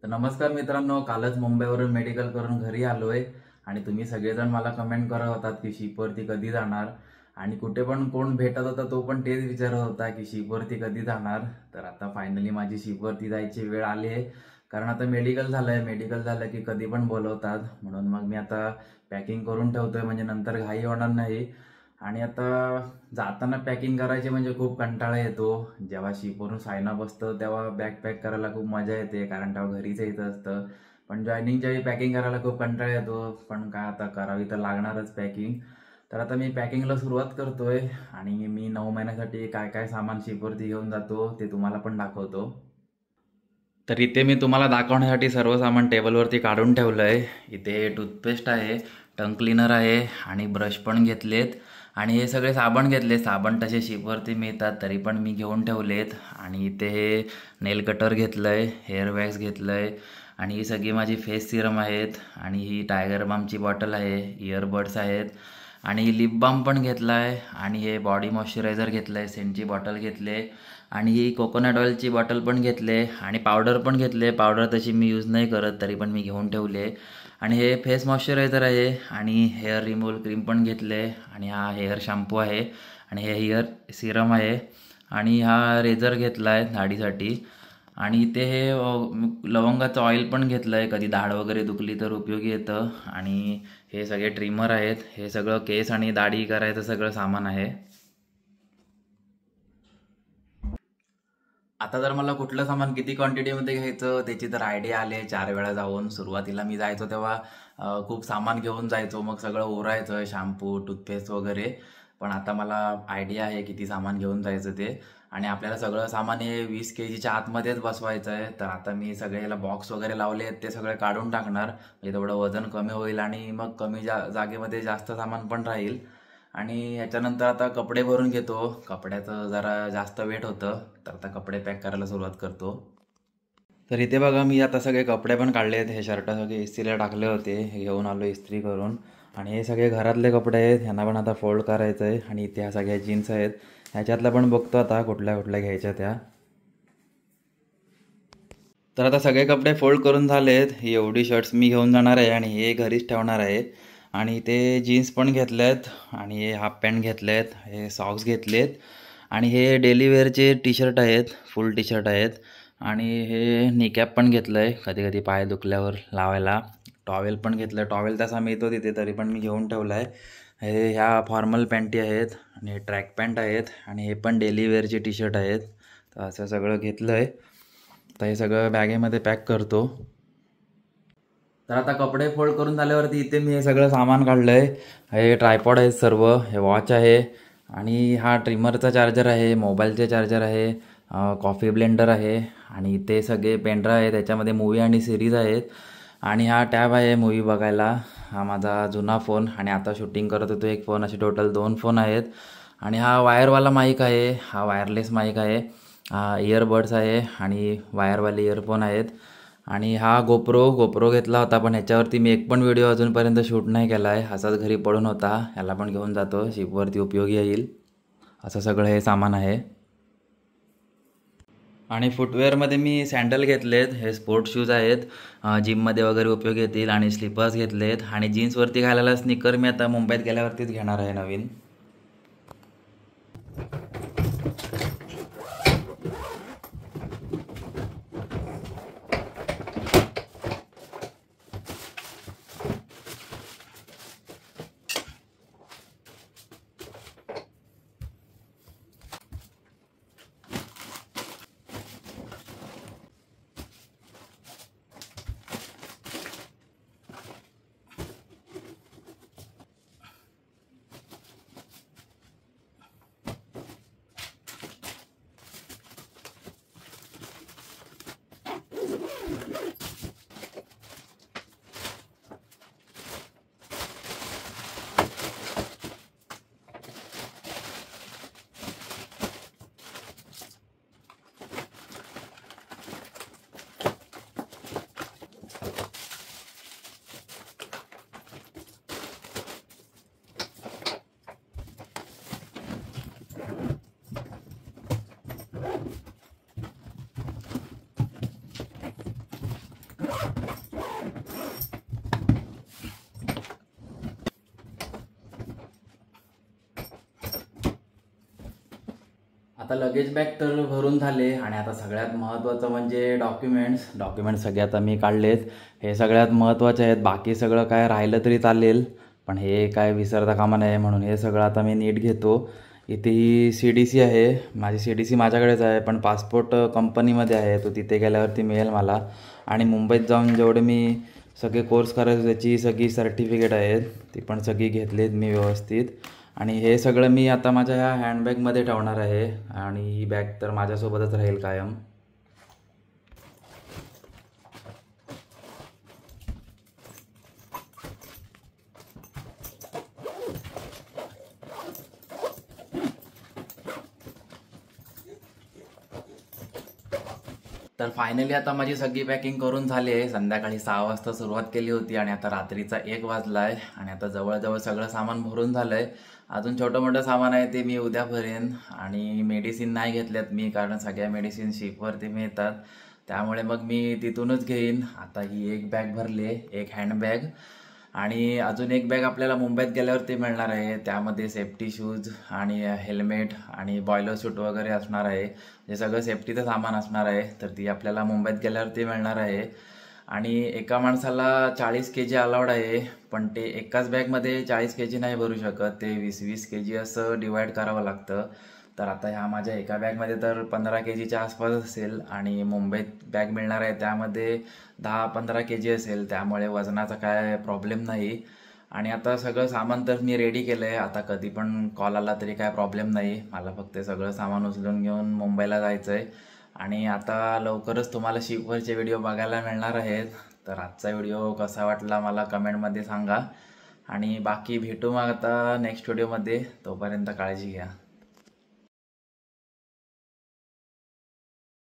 तर नमस्कार मित्रांनो, कालच मुंबईवरून मेडिकल करून घरी आलोय आणि तुम्ही सगळेजण मला कमेंट करत होतात की शिपवरती कधी जाणार आणि कुठे पण कोण भेटत होता तो पण तेच विचारत होता की शिपवरती कधी जाणार. तर आता फायनली माझी शिपवरती जायची वेळ आली आहे. कारण आता मेडिकल झालं की कधी पण बोलवतात, म्हणून मग मी आता पॅकिंग करून ठेवतोय म्हणजे नंतर घाई होणार नाही. आणि आता जाताना पॅकिंग करायची म्हणजे खूप कंटाळा येतो. जेव्हा शिपवरून सायना बसतं तेव्हा बॅग पॅक करायला खूप मजा येते, कारण तेव्हा घरीच यायचं असतं. पण जॉईनिंगच्या वेळी पॅकिंग करायला खूप कंटाळा येतो, पण काय आता करावी तर लागणारच पॅकिंग. तर आता मी पॅकिंगला सुरुवात करतोय आणि मी 9 महिन्यासाठी काय काय सामान शिपवरती घेऊन जातो ते तुम्हाला पण दाखवतो. तर इथे मी तुम्हाला दाखवण्यासाठी सर्व सामान टेबलवरती काढून ठेवलं आहे. इथे टूथपेस्ट आहे, टंग क्लीनर आहे आणि ब्रश पण घेतलेत. आणि हे सगळे साबण घेतले. साबण तसे शिपवरती मिळतात तरी पण मी घेऊन ठेवलेत. आणि इथे हे नेल कटर घेतलं आहे, हेअर वॅक्स घेतलं आहे आणि ही सगळी माझी फेस सिरम आहेत. आणि ही टायगर बामची बॉटल आहे, इयरबड्स आहेत आणि लिप बाम पण घेतला आहे. आणि हे बॉडी मॉइश्चरायझर घेतलं आहे, सेंटची बॉटल घेतले आणि ही कोकोनट ऑइलची बॉटल पण घेतले आणि पावडर पण घेतले. पावडर तशी मी यूज नाही करत तरी पण मी घेऊन ठेवले. आणि हे फेस मॉइश्चरायझर आहे आणि हेअर रिमूव्हल क्रीम पण घेतले आणि हा हेअर शॅम्पू आहे आणि हे हेअर सिरम आहे आणि हा रेझर घेतला आहे दाढीसाठी. आणि इथे हे लवंगाचं ऑइल पण घेतलं आहे, कधी दाढ वगैरे दुखली तर उपयोगी येतं. आणि हे सगळे ट्रिमर आहेत, हे सगळं केस आणि दाढी करायचं सगळं सामान आहे. आता जर मला कुठलं सामान किती क्वांटिटीमध्ये घ्यायचं त्याची तर आयडिया आले 4 वेळा जाऊन. सुरुवातीला मी जायचो तेव्हा खूप सामान घेऊन जायचो, मग सगळं उरायचं, शॅम्पू टूथपेस्ट वगैरे. पण आता मला आयडिया आहे किती सामान घेऊन जायचं ते. आणि आपल्याला सगळं सामान हे 20 kgच्या आतमध्येच बसवायचं आहे. तर आता मी सगळे याला बॉक्स वगैरे लावले आहेत ते सगळे काढून टाकणार, म्हणजे तेवढं वजन कमी होईल आणि मग कमी जागेमध्ये जास्त सामान पण राहील. आणि ह्याच्यानंतर आता कपडे भरून घेतो. कपड्याचं जरा जास्त वेट होतं, तर आता कपडे पॅक करायला सुरुवात करतो. तर इथे बघा, मी आता सगळे कपडे पण काढले आहेत. हे शर्ट सगळे इस्त्रीला टाकले होते, हे घेऊन आलो इस्त्री करून. आणि हे सगळे घरातले कपडे आहेत, ह्यांना पण आता फोल्ड करायचं आहे. आणि इथे ह्या सगळ्या जीन्स आहेत, ह्याच्यातल्या पण बघतो आता कुठल्या कुठल्या घ्यायच्या त्या. तर आता सगळे कपडे फोल्ड करून झालेत. ही एवढी शर्ट्स मी घेऊन जाणार आहे आणि हे घरीच ठेवणार आहे. आणि ते जीन्स पण घेतलेत आणि हे हाफ पॅन्ट घेतलेत, हे सॉक्स घेतलेत आणि हे डेली वेअरचे टी शर्ट आहेत, फुल टी शर्ट आहेत. आणि हे निकॅप पण घेतलं आहे कधी कधी पाय दुखल्यावर लावायला. टॉवेल पण घेतलं, टॉवेल तसा मिळतो तिथे तरी पण मी घेऊन ठेवला आहे. हे ह्या फॉर्मल पॅन्टी आहेत आणि हे ट्रॅक पॅन्ट आहेत आणि हे पण डेली वेअरचे टी शर्ट आहेत. तर असं सगळं घेतलं आहे. तर हे सगळं बॅगेमध्ये पॅक करतो. तर आता कपडे फोल्ड करून झाल्यावरती इथे मी हे सगळं सामान काढलं आहे. हे ट्रायपॉड आहे सर्व, हे वॉच आहे आणि हा ट्रिमरचा चार्जर आहे, मोबाईलचे चार्जर आहे, कॉफी ब्लेंडर आहे आणि इथे सगळे पेनड्राईव्ह आहे, त्याच्यामध्ये मूवी आणि सिरीज आहेत. आणि हा टॅब आहे मूवी बघायला. हा माझा जुना फोन आणि आता शूटिंग करत होतो एक फोन, असे टोटल 2 फोन आहेत. आणि हा वायरवाला माईक आहे, हा वायरलेस माईक आहे. हा इयरबड्स आहे आणि वायरवाले इयरफोन आहेत. आणि हा गोप्रो घेतला होता, पण ह्याच्यावरती मी एक पण व्हिडिओ अजूनपर्यंत शूट नाही केला आहे, असाच घरी पडून होता. ह्याला पण घेऊन जातो, शिपवरती उपयोगी येईल. असं सगळं हे सामान आहे. आणि फुटवेअरमध्ये मी सँडल घेतलेत, हे स्पोर्ट्स शूज आहेत, जिममध्ये वगैरे उपयोगी येतील. आणि स्लिपर्स घेतलेत आणि जीन्सवरती घालायला स्निकर मी आता मुंबईत गेल्यावरतीच घेणार आहे नवीन. आता लगेज बॅग तर भरून झाले आणि आता सगळ्यात महत्त्वाचं म्हणजे डॉक्युमेंट्स सगळे आता मी काढलेत. हे सगळ्यात महत्त्वाचे आहेत. बाकी सगळं काय राहिलं तरी चालेल, पण हे काय विसरता कामा नये म्हणून हे सगळं आता मी नीट घेतो. इथे ही CDC आहे, माझी CDC माझ्याकडेच आहे, पण पासपोर्ट कंपनीमध्ये आहे, तो तिथे गेल्यावरती मिळेल मला. आणि मुंबईत जाऊन जेवढे मी सगळे कोर्स करायचे त्याची सगळी सर्टिफिकेट आहेत ती पण सगळी घेतलीत मी व्यवस्थित. आणि हे सगळं मी आता माझ्या ह्या हँडबॅगमध्ये ठेवणार आहे आणि ही बॅग तर माझ्यासोबतच राहील कायम. तर फायनली आता माझी सगळी पॅकिंग करून झाली आहे. संध्याकाळी 6 वाजता सुरुवात केली होती आणि आता रात्रीचा 1 वाजला आहे आणि आता जवळजवळ सगळं सामान भरून झालं आहे. अजून छोटं मोठं सामान आहे ते मी उद्या भरेन. आणि मेडिसिन नाही घेतल्यात मी, कारण सगळ्या मेडिसिन शिपवरती मिळतात, त्यामुळे मग मी तिथूनच घेईन. आता ही एक बॅग भरली आहे, एक हँडबॅग, आणि अजून एक बॅग आपल्याला मुंबईत गेल्यावरती मिळणार आहे. त्यामध्ये सेफ्टी शूज आणि हेल्मेट आणि बॉयलर सूट वगैरे असणार आहे. हे सगळं सेफ्टीचं सामान असणार आहे, तर ती आपल्याला मुंबईत गेल्यावरती मिळणार आहे. आणि एका माणसाला 40 kg अलाउड आहे, पण ते एकाच बॅगमध्ये 40 kg नाही भरू शकत, ते 20-20 kg असं डिवाईड करावं लागतं. तर आता ह्या माझ्या एका बॅगमध्ये तर 15 kgच्या आसपास असेल आणि मुंबईत बॅग मिळणार आहे त्यामध्ये 10-15 kg असेल, त्यामुळे वजनाचा काय प्रॉब्लेम नाही. आणि आता सगळं सामान तर मी रेडी केलं आहे. आता कधी पण कॉल आला तरी काय प्रॉब्लेम नाही, मला फक्त सगळं सामान उचलून घेऊन मुंबईला जायचं आहे. आणि आता लवकरच तुम्हाला शिपवरचे व्हिडिओ बघायला मिळणार आहेत. तर आजचा व्हिडिओ कसा वाटला मला कमेंटमध्ये सांगा. आणि बाकी भेटू मग आता नेक्स्ट व्हिडिओमध्ये. तोपर्यंत काळजी घ्या.